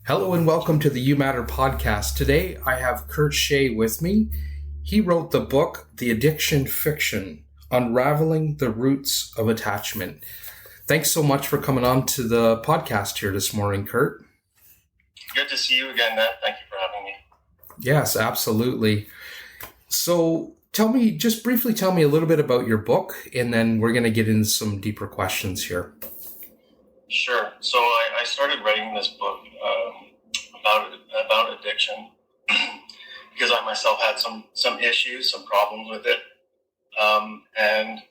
Hello and welcome to the You Matter podcast. Today I have Kurt Shaye with me. He wrote the book, The Addiction Fiction, Unraveling the Roots of Attachment. Thanks so much for coming on to the podcast here this morning, Kurt. Good to see you again, Ned. Thank you for having me. Yes, absolutely. So just briefly tell me a little bit about your book, and then we're going to get into some deeper questions here. Sure. So I started writing this book about addiction because I myself had some issues, some problems with it, and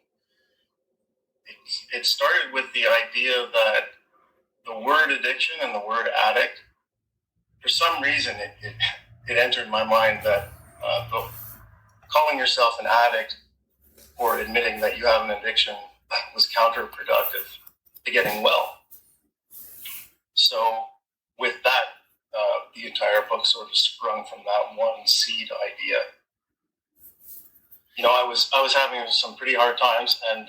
it started with the idea that the word addiction and the word addict, for some reason, it entered my mind that calling yourself an addict or admitting that you have an addiction was counterproductive to getting well. So with that, the entire book sort of sprung from that one seed idea. You know, I was having some pretty hard times, and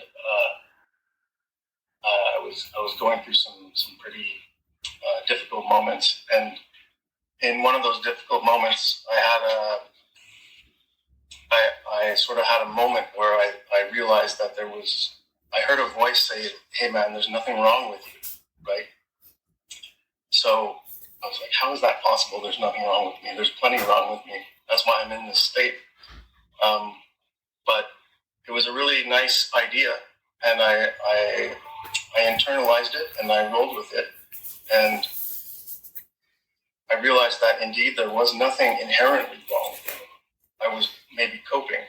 I was going through some pretty difficult moments. And in one of those difficult moments, I sort of had a moment where I realized that I heard a voice say, "Hey man, there's nothing wrong with you," right? So I was like, how is that possible? There's nothing wrong with me. There's plenty wrong with me. That's why I'm in this state. But it was a really nice idea, and I internalized it and I rolled with it. And I realized that indeed there was nothing inherently wrong with me. I was maybe coping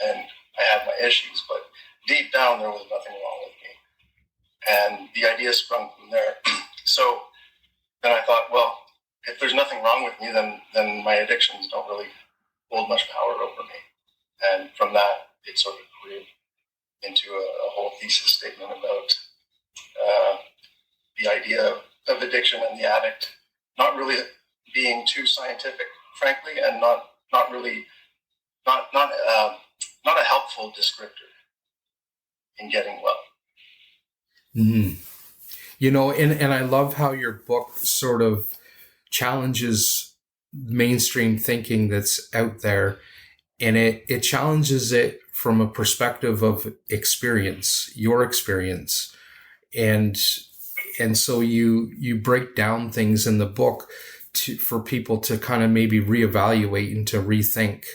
and I had my issues, but deep down there was nothing wrong with me. And the idea sprung from there. So then I thought, well, if there's nothing wrong with me, then my addictions don't really hold much power over me. And from that, it sort of grew into a whole thesis statement about the idea of addiction and the addict not really being too scientific, frankly, and not a helpful descriptor in getting well. Mm-hmm. You know, and I love how your book sort of challenges mainstream thinking that's out there, and it challenges it from a perspective of experience, your experience. And so you break down things in the book for people to kind of maybe reevaluate and to rethink.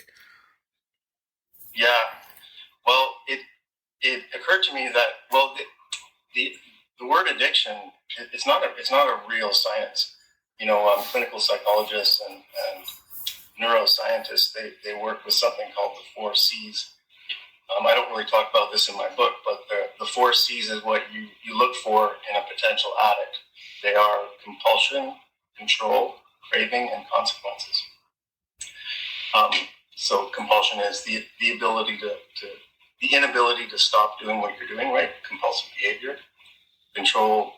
Yeah. Well, it occurred to me that, well, the word addiction, it's not a real science. You know, clinical psychologists and neuroscientists, they work with something called the 4 C's. I don't really talk about this in my book, but the 4 C's is what you look for in a potential addict. They are compulsion, control, craving, and consequences. So compulsion is the inability to stop doing what you're doing, right? Compulsive behavior. Control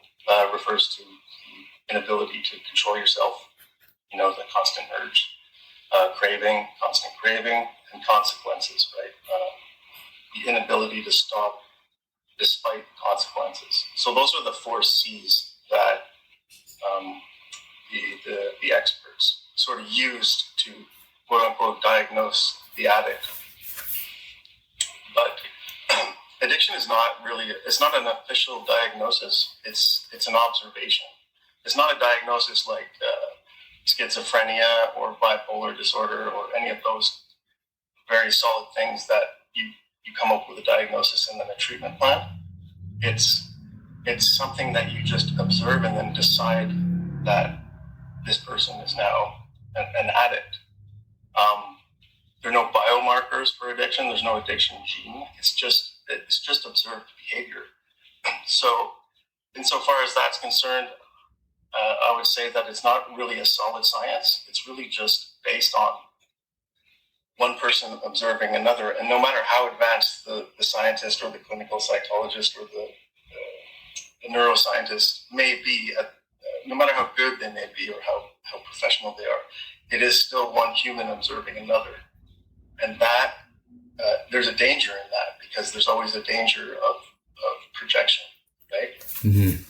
refers to the inability to control yourself, you know, the constant urge. Craving, constant craving, and consequences, right? The inability to stop despite consequences. So those are the 4 C's that the experts sort of used to quote unquote diagnose the addict. But addiction is it's not an official diagnosis. It's an observation. It's not a diagnosis like schizophrenia or bipolar disorder or any of those very solid things that you come up with a diagnosis and then a treatment plan. It's something that you just observe and then decide that this person is now an addict. There are no biomarkers for addiction. There's no addiction gene. It's just observed behavior. So, insofar as that's concerned, I would say that it's not really a solid science. It's really just based on one person observing another. And no matter how advanced the scientist or the clinical psychologist or the neuroscientist may be, no matter how good they may be or how professional they are, it is still one human observing another. And that there's a danger in that, because there's always a danger of projection, right? Mm-hmm.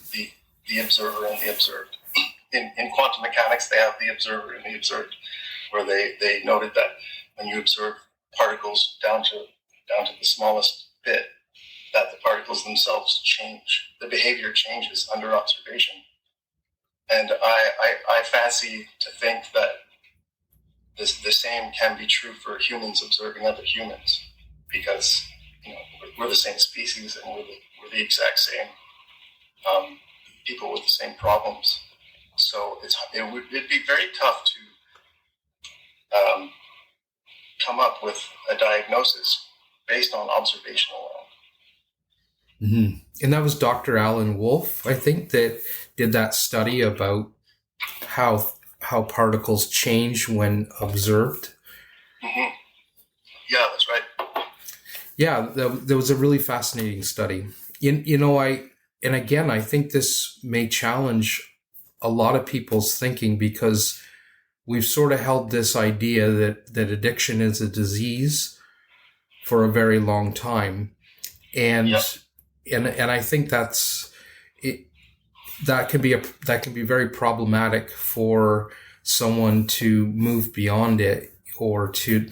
The observer and the observed. in quantum mechanics, they have the observer and the observed, where they noted that when you observe particles down to the smallest bit, that the particles themselves change. The behavior changes under observation. And I fancy to think that the same can be true for humans observing other humans, because we're the same species and we're the exact same people with the same problems. So it'd be very tough to come up with a diagnosis based on observation alone. Mm-hmm. And that was Dr. Alan Wolf, I think, that did that study about how particles change when observed. Mm-hmm. Yeah, that's right. Yeah, that was a really fascinating study. I think this may challenge a lot of people's thinking, because we've sort of held this idea that addiction is a disease for a very long time. And yep. and I think that's it. That can be very problematic for someone to move beyond it, or to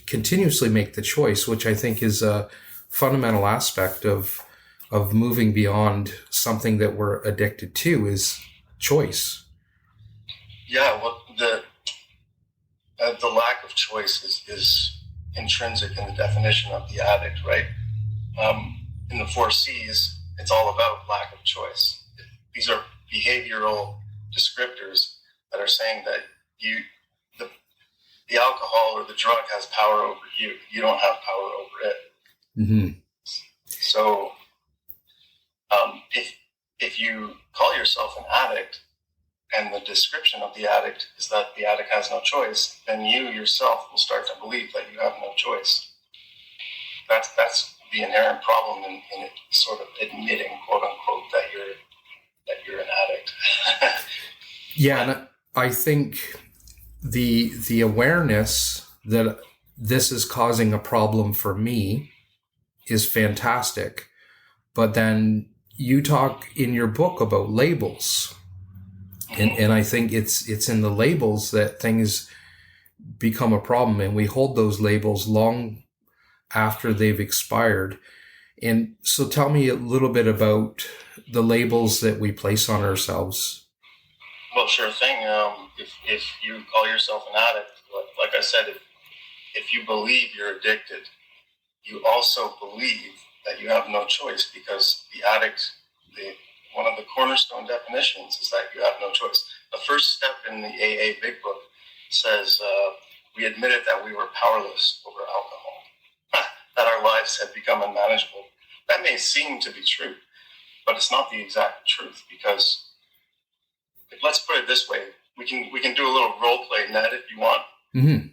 continuously make the choice, which I think is a fundamental aspect of moving beyond something that we're addicted to, is choice. Yeah, well, the lack of choice is intrinsic in the definition of the addict, right? In the 4 C's, it's all about lack of choice. These are behavioral descriptors that are saying that the alcohol or the drug has power over you. You don't have power over it. Mm-hmm. So if you call yourself an addict, and the description of the addict is that the addict has no choice, then you yourself will start to believe that you have no choice. That's the inherent problem in it, sort of admitting, quote unquote, that you're an addict. Yeah, and I think the awareness that this is causing a problem for me is fantastic. But then you talk in your book about labels. And I think it's in the labels that things become a problem, and we hold those labels long after they've expired. And so tell me a little bit about the labels that we place on ourselves. Well, sure thing. If you call yourself an addict, like I said, if you believe you're addicted, you also believe that you have no choice, because the addict, one of the cornerstone definitions is that you have no choice. The first step in the AA Big Book says we admitted that we were powerless over alcohol, that our lives had become unmanageable. That may seem to be true, but it's not the exact truth, because let's put it this way. We can do a little role play, Ned, if you want, mm-hmm.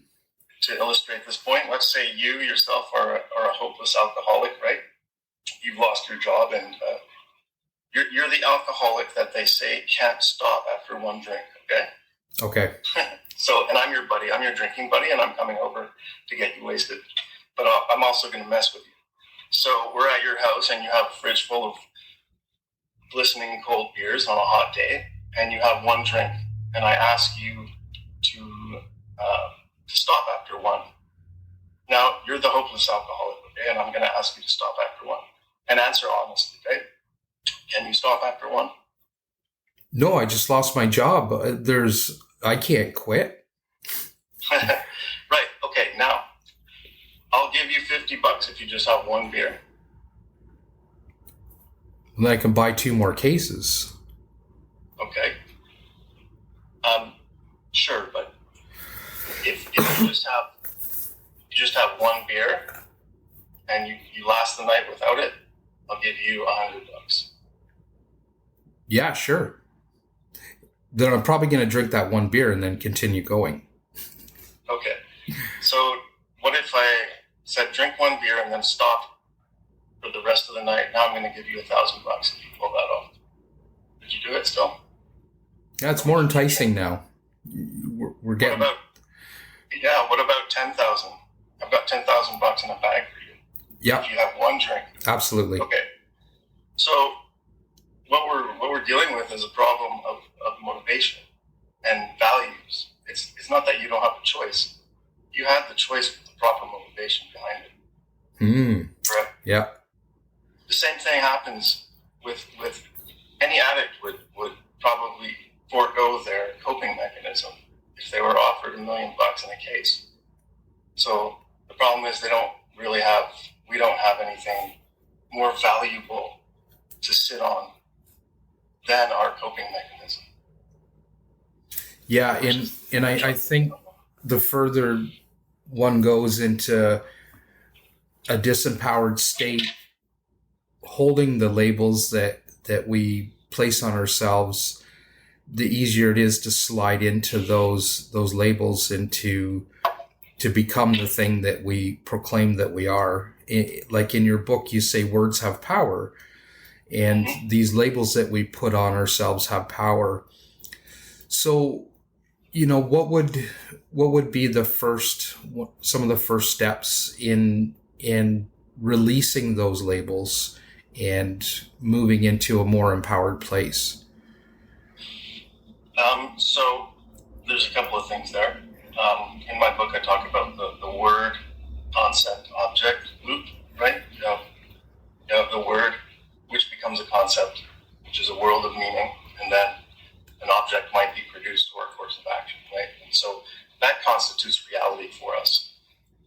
to illustrate this point. Let's say you yourself are a hopeless alcoholic, right? You've lost your job, and you're the alcoholic that they say can't stop after one drink, okay? Okay. So, and I'm your buddy. I'm your drinking buddy, and I'm coming over to get you wasted. But I'm also going to mess with you. So we're at your house, and you have a fridge full of glistening cold beers on a hot day, and you have one drink. And I ask you to stop after one. Now, you're the hopeless alcoholic, okay? And I'm going to ask you to stop after one. And answer honestly, okay? Can you stop after one? No, I just lost my job. I can't quit. Right. Okay. Now, I'll give you $50 if you just have one beer. And then I can buy 2 more cases. Okay. Sure, but if you just have one beer and you last the night without it, I'll give you $100. Yeah, sure. Then I'm probably going to drink that one beer and then continue going. Okay. So what if I said drink one beer and then stop for the rest of the night? Now I'm going to give you $1,000 if you pull that off. Would you do it still? Yeah, it's more enticing now. We're getting. What about 10,000? I've got 10,000 bucks in a bag for you. Yeah. If you have one drink. Absolutely. Okay. So what we're dealing with is a problem of motivation and values. It's not that you don't have a choice. You have the choice with the proper motivation behind it. Correct? Yeah. The same thing happens with any addict would probably forego their coping mechanism if they were offered $1 million in a case. So the problem is we don't have anything more valuable to sit on than our coping mechanism. Yeah, and I think the further one goes into a disempowered state, holding the labels that we place on ourselves, the easier it is to slide into those labels and to become the thing that we proclaim that we are. Like in your book, you say words have power, and these labels that we put on ourselves have power. So, what would be some of the first steps in releasing those labels and moving into a more empowered place? So there's a couple of things there. In my book, I talk about the word, concept, object loop, right? You have the word, which becomes a concept, which is a world of meaning, and then an object might be produced or a course of action, right? And so that constitutes reality for us.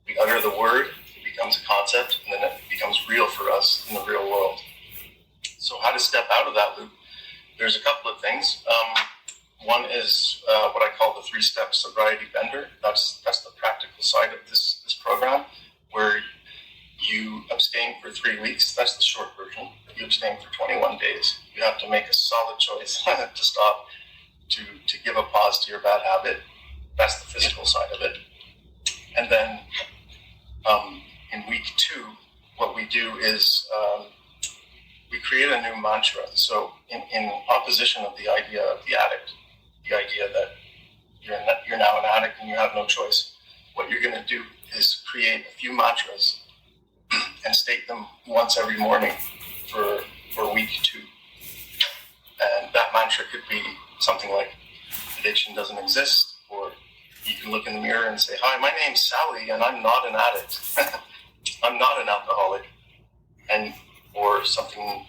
We utter the word, it becomes a concept, and then it becomes real for us in the real world. So how to step out of that loop? There's a couple of things. One is what I call the 3-step sobriety bender. That's the practical side of this program, where you abstain for 3 weeks. That's the short version. You abstain for 21 days. You have to make a solid choice to stop, to give a pause to your bad habit. That's the physical side of it. And then in week 2, what we do is we create a new mantra. So in opposition of the idea of the addict, the idea that you're now an addict and you have no choice, what you're going to do is create a few mantras and state them once every morning for week 2. And that mantra could be something like, addiction doesn't exist, or you can look in the mirror and say, hi, my name's Sally and I'm not an addict. I'm not an alcoholic. Or something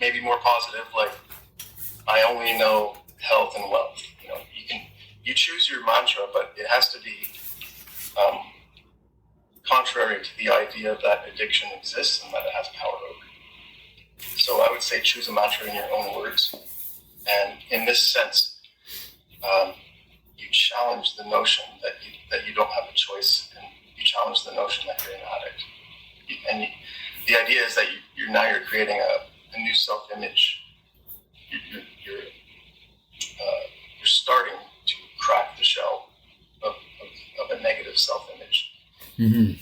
maybe more positive, like, I only know health and wealth. You choose your mantra, but it has to be contrary to the idea that addiction exists and that it has power over you. So I would say choose a mantra in your own words. And in this sense, you challenge the notion that you don't have a choice, and you challenge the notion that you're an addict. And the idea is that you're creating a new self-image. You're starting to crack the shell of a negative self-image. Mm-hmm.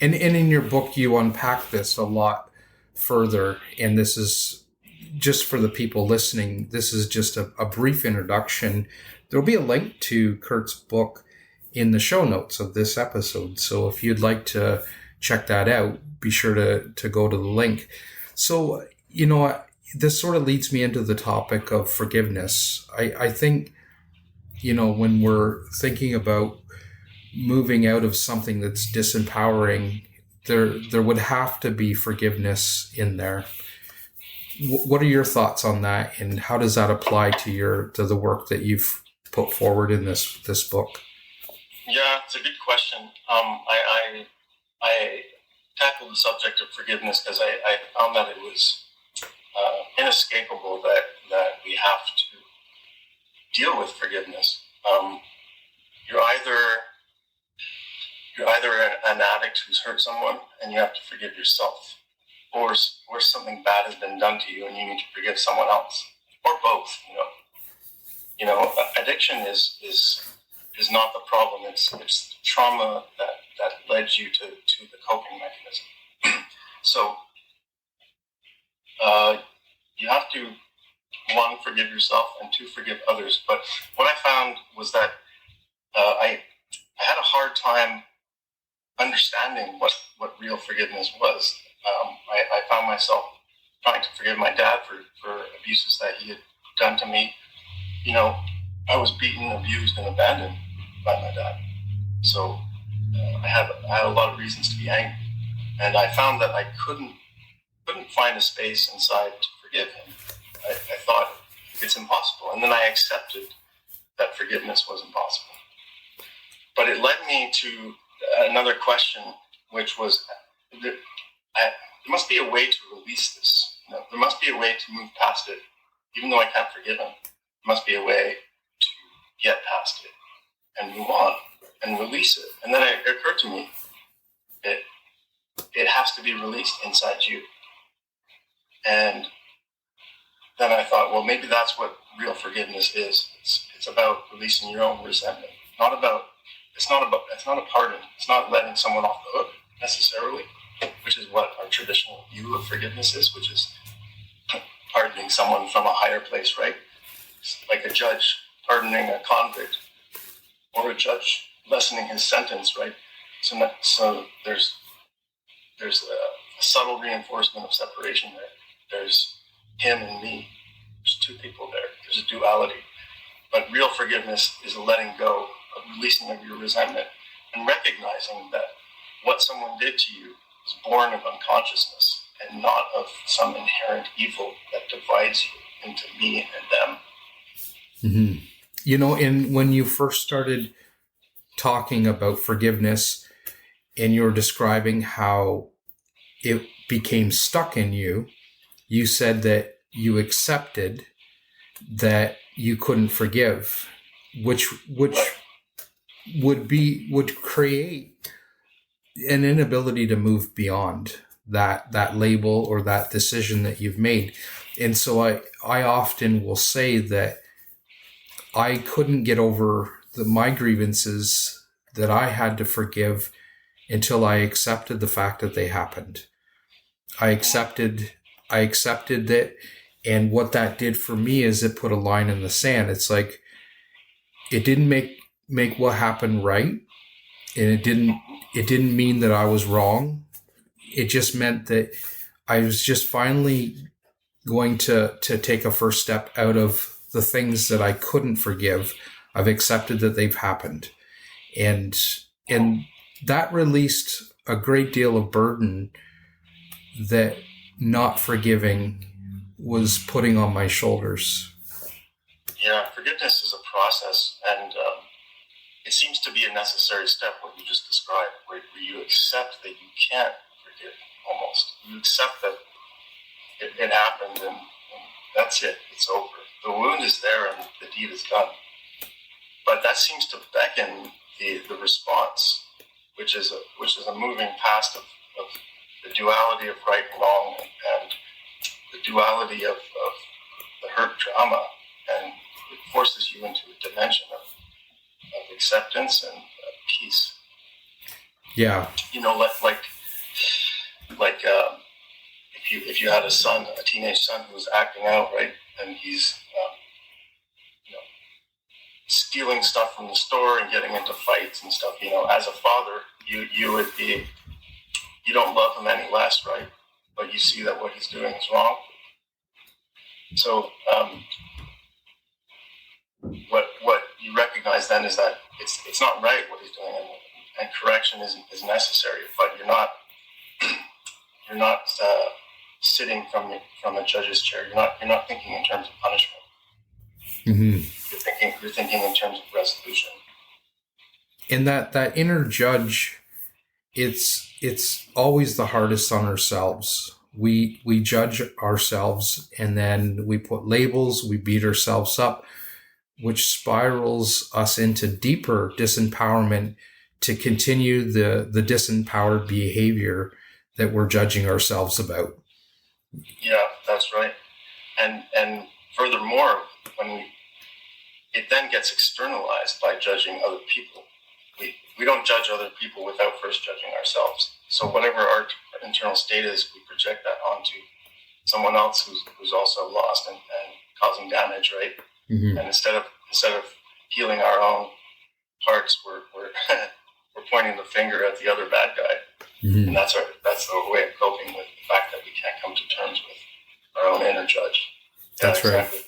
And in your book, you unpack this a lot further, and this is just for the people listening. This is just a brief introduction. There'll be a link to Kurt's book in the show notes of this episode. So if you'd like to check that out, be sure to go to the link. So, this sort of leads me into the topic of forgiveness. I think, when we're thinking about moving out of something that's disempowering, there would have to be forgiveness in there. What are your thoughts on that, and how does that apply to the work that you've put forward in this book? Yeah, it's a good question. I tackled the subject of forgiveness because I found that it was inescapable that we have to deal with forgiveness. You're either an addict who's hurt someone and you have to forgive yourself, or something bad has been done to you and you need to forgive someone else, or both. Addiction is not the problem. It's the trauma that led you to the coping mechanism. So you have to, 1, forgive yourself, and 2, forgive others. But what I found was that I had a hard time understanding what real forgiveness was. I found myself trying to forgive my dad for abuses that he had done to me. You know, I was beaten, abused, and abandoned by my dad. So I had a lot of reasons to be angry, and I found that I couldn't find a space inside to forgive him. I thought it's impossible, and then I accepted that forgiveness was impossible. But it led me to another question, which was, there must be a way to release this. You know, there must be a way to move past it, even though I can't forgive him. There must be a way to get past it and move on and release it. And then it occurred to me that it has to be released inside you. And then I thought, well, maybe that's what real forgiveness is. It's about releasing your own resentment. It's not a pardon. It's not letting someone off the hook necessarily, which is what our traditional view of forgiveness is, which is pardoning someone from a higher place, right? It's like a judge pardoning a convict, or a judge lessening his sentence, right? So there's a subtle reinforcement of separation there. There's him and me. There's two people there. There's a duality. But real forgiveness is a letting go, a releasing of your resentment, and recognizing that what someone did to you is born of unconsciousness and not of some inherent evil that divides you into me and them. Mm-hmm. You know, and when you first started talking about forgiveness and you were describing how it became stuck in you, you said that you accepted that you couldn't forgive, which would create an inability to move beyond that label or that decision that you've made. And so I often will say that I couldn't get over my grievances that I had to forgive until I accepted the fact that they happened. I accepted that, and what that did for me is it put a line in the sand. It's like it didn't make what happened right, and it didn't mean that I was wrong. It just meant that I was just finally going to take a first step out of the things that I couldn't forgive. I've accepted that they've happened, and that released a great deal of burden that not forgiving was putting on my shoulders. Yeah, forgiveness is a process, and it seems to be a necessary step, what you just described, where you accept that you can't forgive, almost. You accept that it happened, and that's it. It's over. The wound is there, and the deed is done. But that seems to beckon the response, which is a moving past of the duality of right and wrong, and the duality of the hurt trauma, and it forces you into a dimension of acceptance and peace. Yeah. You know, like if you had a teenage son who was acting out, right, and he's stealing stuff from the store and getting into fights and stuff. You know, as a father, you would be, you don't love him any less, right? But you see that what he's doing is wrong. So what you recognize then is that it's not right what he's doing, and correction is necessary. But you're not sitting from a judge's chair. You're not thinking in terms of punishment. Mm-hmm. You're thinking in terms of resolution. And that inner judge, it's always the hardest on ourselves. We judge ourselves, and then we put labels, we beat ourselves up, which spirals us into deeper disempowerment to continue the disempowered behavior that we're judging ourselves about. Yeah, that's right. And furthermore, it then gets externalized by judging other people. We don't judge other people without first judging ourselves. So whatever our internal state is, we project that onto someone else who's also lost and causing damage, right? Mm-hmm. And instead of healing our own hearts, we're we're pointing the finger at the other bad guy. Mm-hmm. And that's our way of coping with the fact that we can't come to terms with our own inner judge. That's exactly right.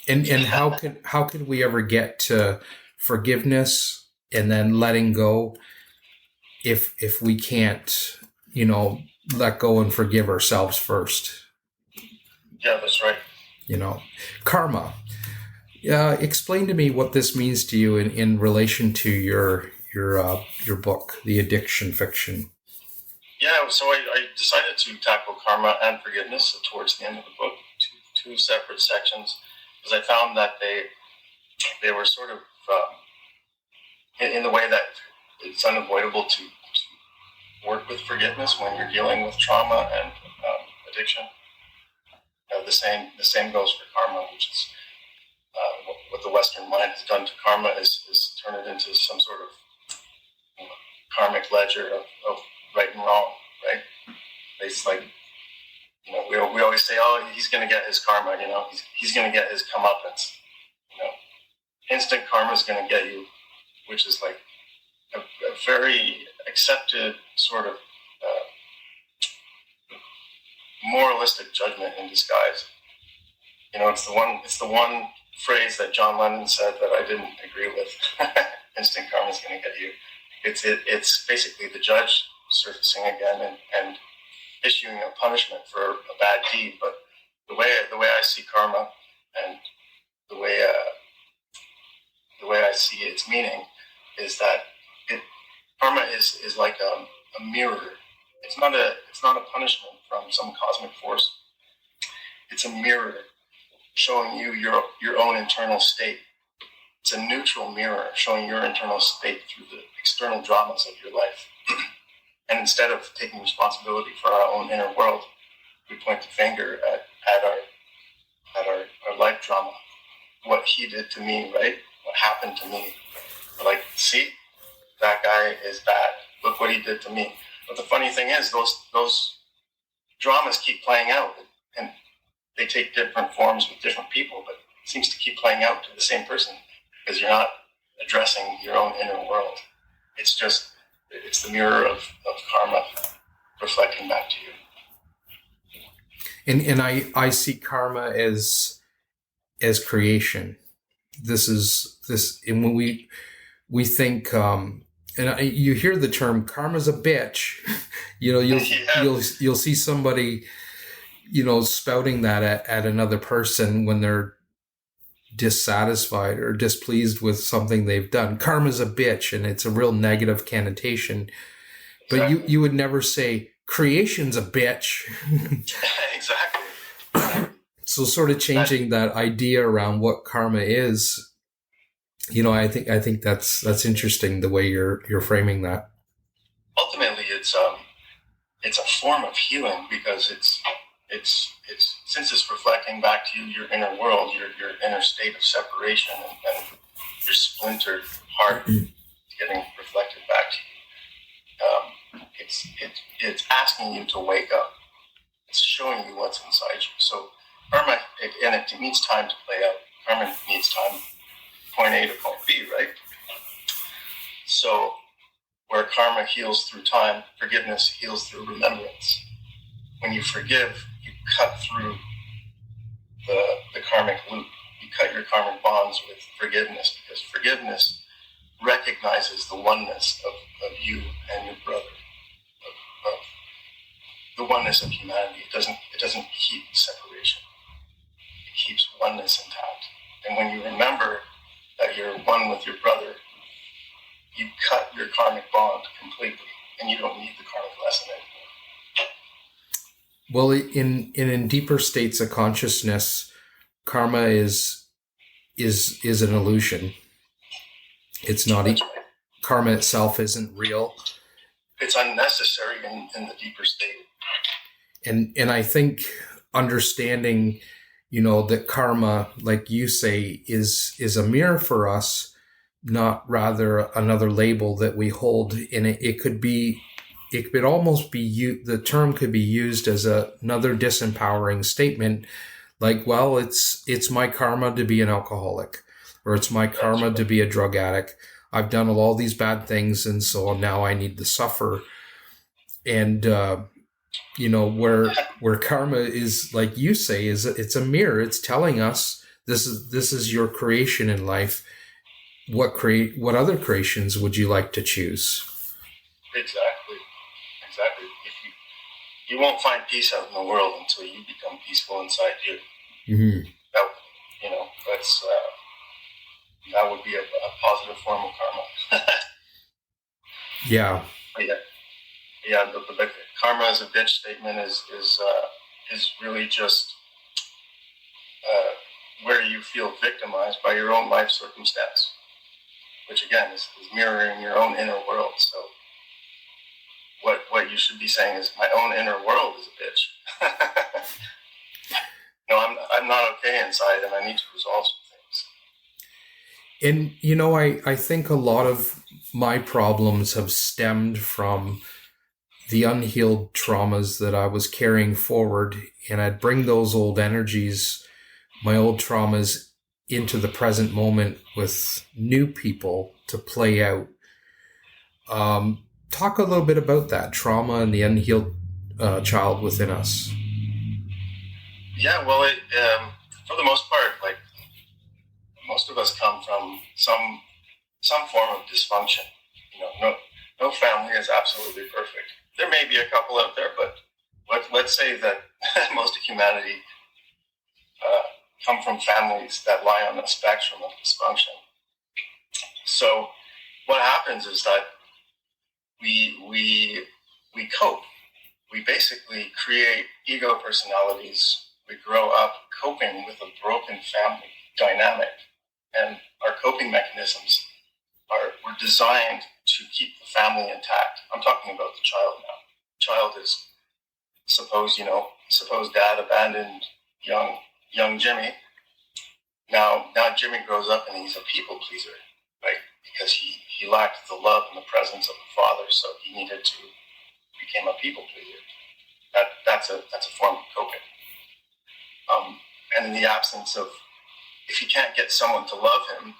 And how can we ever get to forgiveness and then letting go if we can't, let go and forgive ourselves first? Yeah, that's right. Karma. Explain to me what this means to you in relation to your book, The Addiction Fiction. Yeah, so I decided to tackle karma and forgiveness towards the end of the book, two separate sections, because I found that they were sort of in the way that it's unavoidable to work with forgiveness when you're dealing with trauma and addiction. The same goes for karma, which is what the Western mind has done to karma is turn it into some sort of karmic ledger of right and wrong, right? It's like, we always say, oh, he's going to get his karma, he's going to get his comeuppance. Instant karma is going to get you, which is like a very accepted sort of moralistic judgment in disguise. It's the one phrase that John Lennon said that I didn't agree with. Instant karma is going to get you. It's basically the judge surfacing again and issuing a punishment for a bad deed. But the way I see karma and the way I see its meaning is that karma is like a mirror. It's not a punishment from some cosmic force. It's a mirror showing you your own internal state. It's a neutral mirror showing your internal state through the external dramas of your life. And instead of taking responsibility for our own inner world, we point the finger at our life drama. What he did to me, right? What happened to me. We're like, see, that guy is bad. Look what he did to me. But the funny thing is, those dramas keep playing out, and they take different forms with different people, but it seems to keep playing out to the same person because you're not addressing your own inner world. It's the mirror of karma reflecting back to you. And I see karma as creation. And when we think, you hear the term karma's a bitch, you'll see somebody, spouting that at another person when they're dissatisfied or displeased with something they've done. Karma's a bitch, and it's a real negative connotation. But exactly. You would never say creation's a bitch. Exactly. So sort of changing that idea around what karma is, I think that's interesting the way you're framing that. Ultimately, it's a form of healing because it's since it's reflecting back to you your inner world, your inner state of separation, and your splintered heart getting reflected back to you. It's asking you to wake up. It's showing you what's inside you. So karma, it needs time to play out. Karma needs time, point A to point B, right? So where karma heals through time, forgiveness heals through remembrance. When you forgive, you cut through the karmic loop. You cut your karmic bonds with forgiveness because forgiveness recognizes the oneness of you and your brother, of the oneness of humanity. It doesn't keep separation. It keeps oneness intact. And when you remember that you're one with your brother, you cut your karmic bond completely, and you don't need the karmic lesson anymore. Well, in deeper states of consciousness, karma is an illusion. It's not. Right. Karma itself isn't real. It's unnecessary in the deeper state. And I think understanding, that karma, like you say, is a mirror for us, not rather another label that we hold. And it could almost be the term could be used as another disempowering statement, like, well, it's my karma to be an alcoholic, or it's my karma to be a drug addict. I've done all these bad things, and so now I need to suffer. And where karma is, like you say, is it's a mirror. It's telling us this is your creation in life. What other creations would you like to choose? Exactly. If you won't find peace out in the world until you become peaceful inside you. Mm-hmm. That would be a positive form of karma. Yeah. The karma as a bitch statement is really just where you feel victimized by your own life circumstance, which again is mirroring your own inner world. So what you should be saying is, my own inner world is a bitch. No, I'm not okay inside, and I need to resolve some things. And I think a lot of my problems have stemmed from the unhealed traumas that I was carrying forward, and I'd bring those old energies, my old traumas, into the present moment with new people to play out. Talk a little bit about that trauma and the unhealed child within us. Yeah, well, for the most part, like, most of us come from some form of dysfunction. No family is absolutely perfect. There may be a couple out there, but let's say that most of humanity come from families that lie on the spectrum of dysfunction. So what happens is that we cope. We basically create ego personalities. We grow up coping with a broken family dynamic, and our coping mechanisms were designed to keep the family intact. I'm talking about the child now. The child is suppose dad abandoned young Jimmy. Now Jimmy grows up and he's a people pleaser, right? Because he lacked the love and the presence of the father, so he needed to become a people pleaser. That's a form of coping. And in the absence of, if he can't get someone to love him,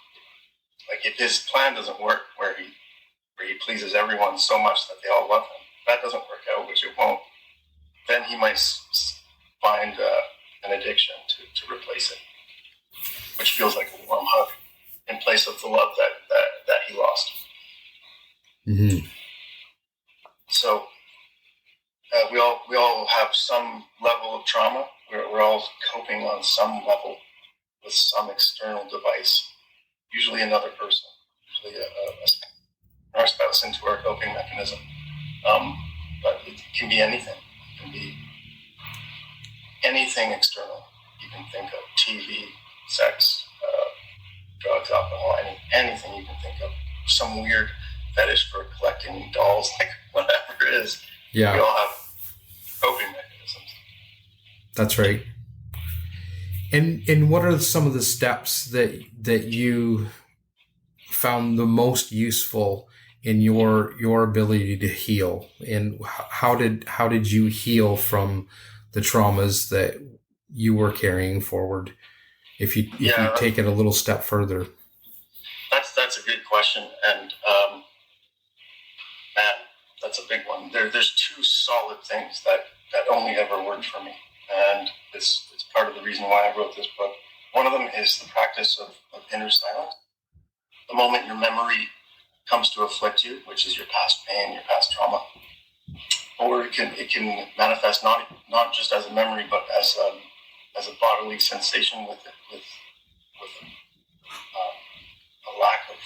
like if his plan doesn't work, where he pleases everyone so much that they all love him, that doesn't work out, which it won't, then he might find an addiction to replace it, which feels like a warm hug in place of the love that he lost. Mm-hmm. So we all have some level of trauma. We're all coping on some level with some external device, usually another person, usually our spouse, into our coping mechanism. But it can be anything. It can be anything external you can think of: TV, sex, drugs, alcohol, anything you can think of. Some weird fetish for collecting dolls, like whatever it is. Yeah. We all have coping mechanisms. That's right. And what are some of the steps that you found the most useful in your ability to heal? And how did you heal from the traumas that you were carrying forward? If you take it a little step further. That's a good question, and man, that's a big one. There's two solid things that only ever worked for me, and it's part of the reason why I wrote this book. One of them is the practice of inner silence. The moment your memory comes to afflict you, which is your past pain, your past trauma, or it can manifest not just as a memory, but as a bodily sensation with a lack of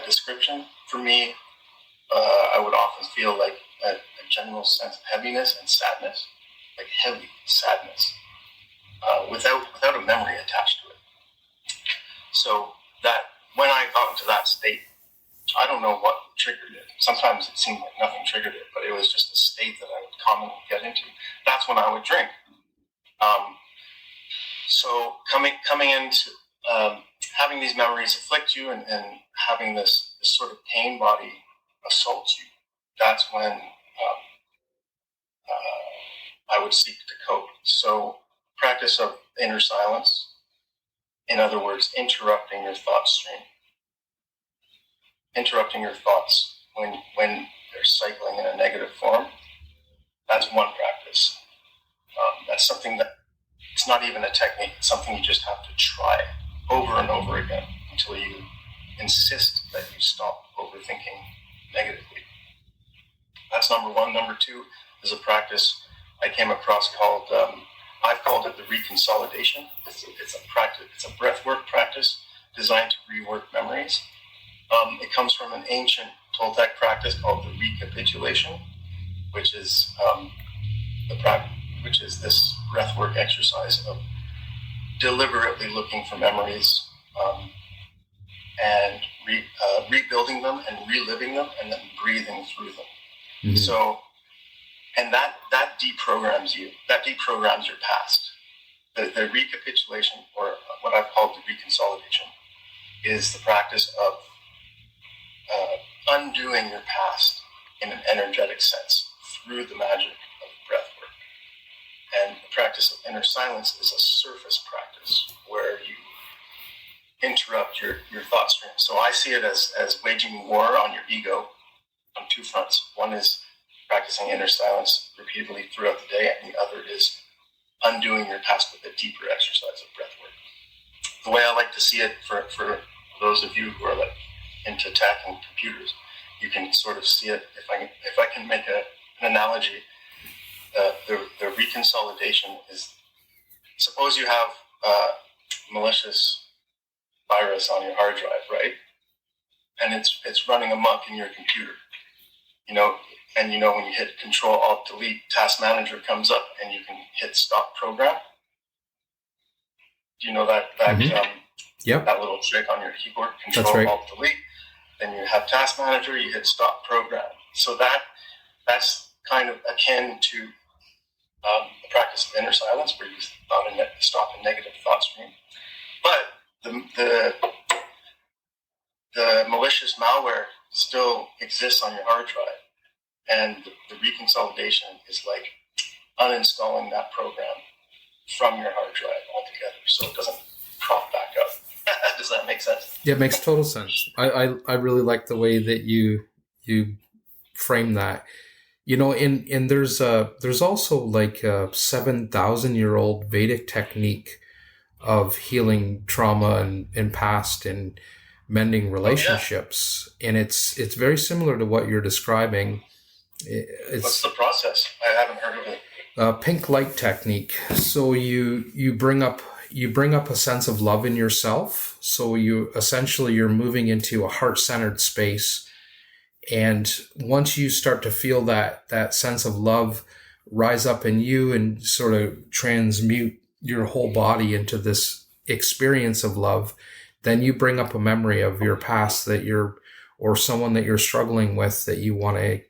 a description. For me, I would often feel like a general sense of heaviness and sadness, like heavy sadness, without a memory attached to it. So that when I got into that state, I don't know what triggered it. Sometimes it seemed like nothing triggered it, but it was just a state that I would commonly get into. That's when I would drink. So coming into having these memories afflict you and having this sort of pain body assault you, that's when I would seek to cope. So practice of inner silence, in other words, interrupting your thought stream. Interrupting your thoughts when they're cycling in a negative form, that's one practice. That's something that it's not even a technique. It's something you just have to try over and over again until you insist that you stop overthinking negatively. That's number one. Number two is a practice I came across called, I've called it the reconsolidation. It's a practice. It's a breathwork practice designed to rework memories. It comes from an ancient Toltec practice called the recapitulation, which is this breathwork exercise of deliberately looking for memories and rebuilding them and reliving them and then breathing through them. Mm-hmm. So, and that deprograms you. That deprograms your past. The recapitulation, or what I've called the reconsolidation, is the practice of undoing your past in an energetic sense through the magic of breathwork. And the practice of inner silence is a surface practice where you interrupt your thought stream. So I see it as waging war on your ego on two fronts. One is practicing inner silence repeatedly throughout the day, and the other is undoing your past with a deeper exercise of breathwork. The way I like to see it for those of you who are like into tech and computers, you can sort of see it. If I can make an analogy, the reconsolidation is, suppose you have malicious virus on your hard drive, right? And it's running amok in your computer, and when you hit Control Alt Delete, Task Manager comes up and you can hit Stop Program. Do you know that Yep. that little trick on your keyboard? Control Alt Delete. Then you have Task Manager, you hit Stop Program. So that's kind of akin to the practice of inner silence, where you stop a negative thought stream. But the malicious malware still exists on your hard drive. And the reconsolidation is like uninstalling that program from your hard drive altogether, so it doesn't prop back up. Does that make sense? Yeah, it makes total sense. I really like the way that you frame that. And there's also like a 7,000-year-old Vedic technique of healing trauma and past and mending relationships. Oh, yeah. And it's very similar to what you're describing. What's the process? I haven't heard of it. Pink light technique. So you bring up a sense of love in yourself. So you're moving into a heart-centered space. And once you start to feel that sense of love rise up in you and sort of transmute your whole body into this experience of love, then you bring up a memory of your past or someone that you're struggling with that you want to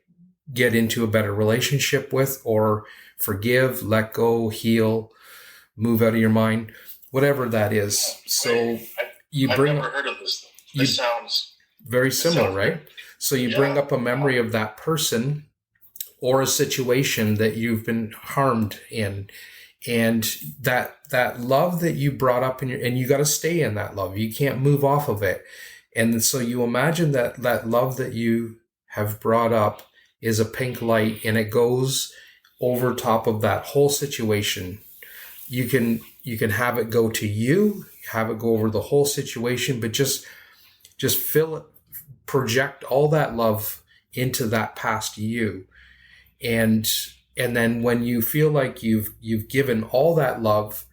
get into a better relationship with, or forgive, let go, heal, move out of your mind, whatever that is. So I've never heard of this. This sounds very similar, right? So you bring up a memory of that person or a situation that you've been harmed in, and that love that you brought up and you got to stay in that love. You can't move off of it. And so you imagine that love that you have brought up is a pink light, and it goes over top of that whole situation. You can have it go to you, have it go over the whole situation, but just fill it, project all that love into that past you. And then when you feel like you've given all that love,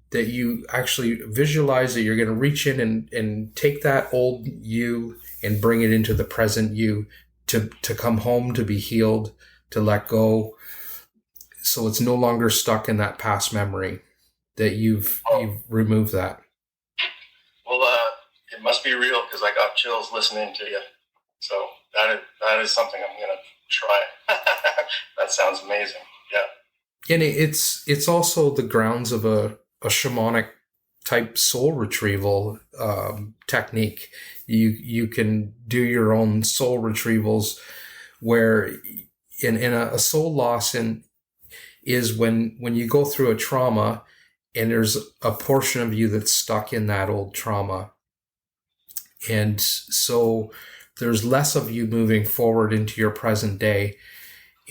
that you actually visualize that you're going to reach in and take that old you and bring it into the present you, to come home, to be healed, to let go. So it's no longer stuck in that past memory, that you've removed that. Well, it must be real, because I got chills listening to you. So that is something I'm going to try. That sounds amazing. Yeah. And it's also the grounds of a shamanic type soul retrieval technique. You can do your own soul retrievals, where in a soul loss is when you go through a trauma and there's a portion of you that's stuck in that old trauma. And so there's less of you moving forward into your present day.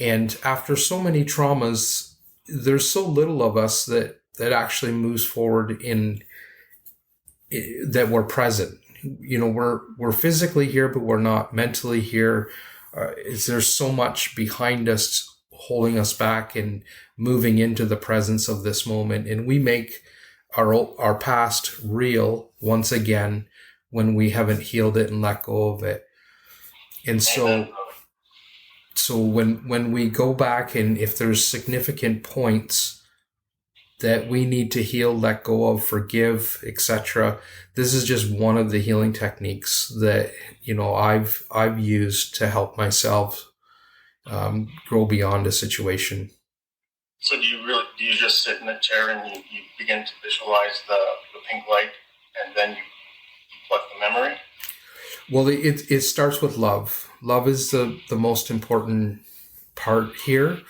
And after so many traumas, there's so little of us that that actually moves forward in that we're present. You know, we're physically here, but we're not mentally here. There's so much behind us holding us back and moving into the presence of this moment, and we make our past real once again when we haven't healed it and let go of it. And so when we go back, and if there's significant points that we need to heal, let go of, forgive, etc., this is just one of the healing techniques that, you know, I've used to help myself grow beyond a situation. So do you just sit in a chair and you begin to visualize the pink light, and then you pluck the memory? Well, it starts with love. Love is the most important part here,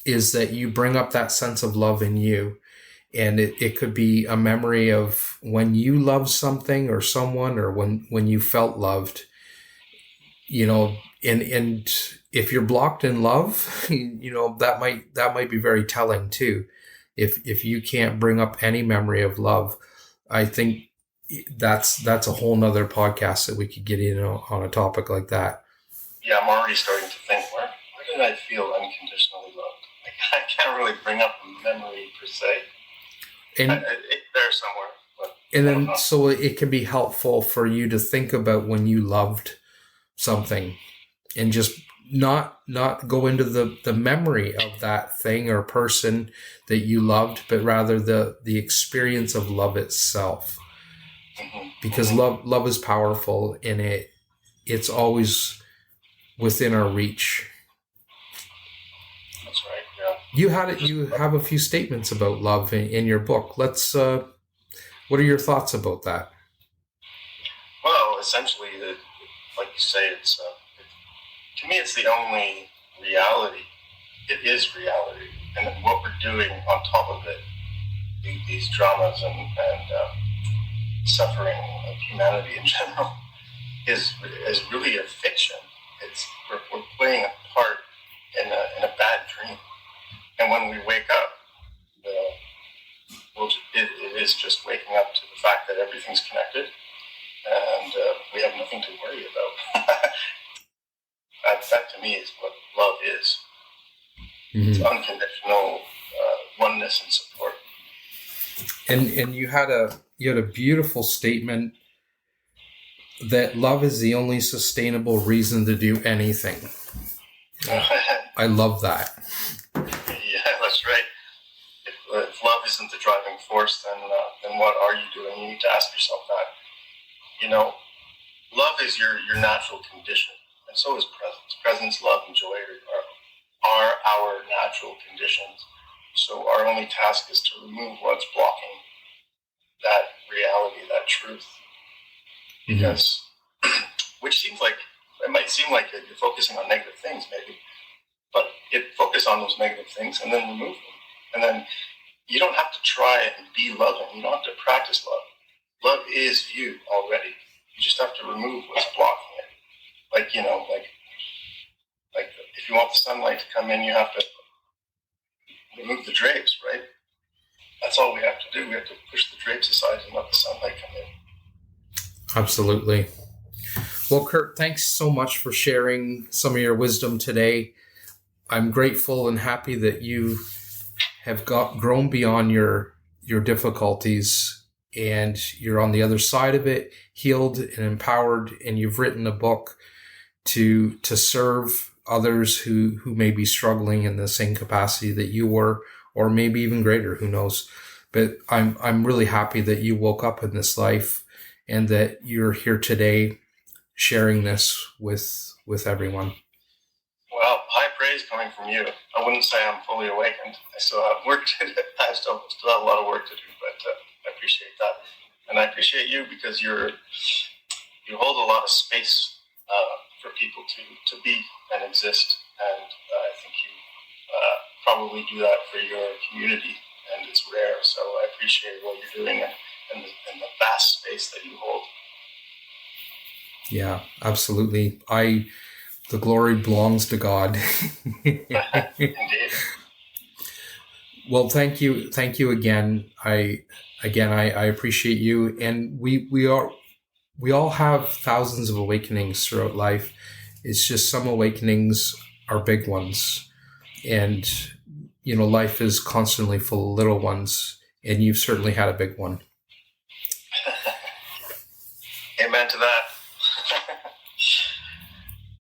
is that you bring up that sense of love in you. And it could be a memory of when you loved something or someone, or when you felt loved, you know, and if you're blocked in love, you know, that might be very telling too. If you can't bring up any memory of love, I think that's a whole nother podcast that we could get in on a topic like that. Yeah, I'm already starting to think, where did I feel unconditionally loved? I can't really bring up a memory per se. And it's there somewhere. But and then so it can be helpful for you to think about when you loved something, and just not go into the memory of that thing or person that you loved, but rather the experience of love itself. Because love is powerful, and it's always within our reach. That's right. Yeah. You have a few statements about love in your book. Let's. What are your thoughts about that? Well, essentially, like you say, it's to me, it's the only reality. It is reality, and then what we're doing on top of it, these dramas and suffering of humanity in general, is really a fiction. We're playing a part in a bad dream, and when we wake up, it is just waking up to the fact that everything's connected, and we have nothing to worry about. that to me is what love is. Mm-hmm. It's unconditional oneness and support. And you had a beautiful statement that love is the only sustainable reason to do anything. I love that. Yeah, that's right. If love isn't the driving force, then what are you doing? You need to ask yourself that. You know, love is your natural condition, and so is presence. Presence, love, and joy are our natural conditions. So our only task is to remove what's blocking that reality, that truth. Because, which might seem like you're focusing on negative things, maybe, but focus on those negative things and then remove them. And then you don't have to try and be loving. You don't have to practice love. Love is you already. You just have to remove what's blocking it. Like if you want the sunlight to come in, you have to remove the drapes, right? That's all we have to do. We have to push the drapes aside and let the sunlight come in. Absolutely. Well, Kurt, thanks so much for sharing some of your wisdom today. I'm grateful and happy that you have grown beyond your difficulties, and you're on the other side of it, healed and empowered, and you've written a book to serve others who may be struggling in the same capacity that you were, or maybe even greater, who knows. But I'm really happy that you woke up in this life and that you're here today sharing this with everyone. Well, high praise coming from you. I wouldn't say I'm fully awakened. I still have work to do. I still have a lot of work to do, but I appreciate that. And I appreciate you because you hold a lot of space for people to be and exist. And I think you probably do that for your community, and it's rare. So I appreciate what you're doing and the vast space that you hold. Yeah, absolutely. The glory belongs to God. Indeed. Well, thank you again. I appreciate you, and we all have thousands of awakenings throughout life. It's just some awakenings are big ones, and life is constantly full of little ones, and you've certainly had a big one. Amen to that.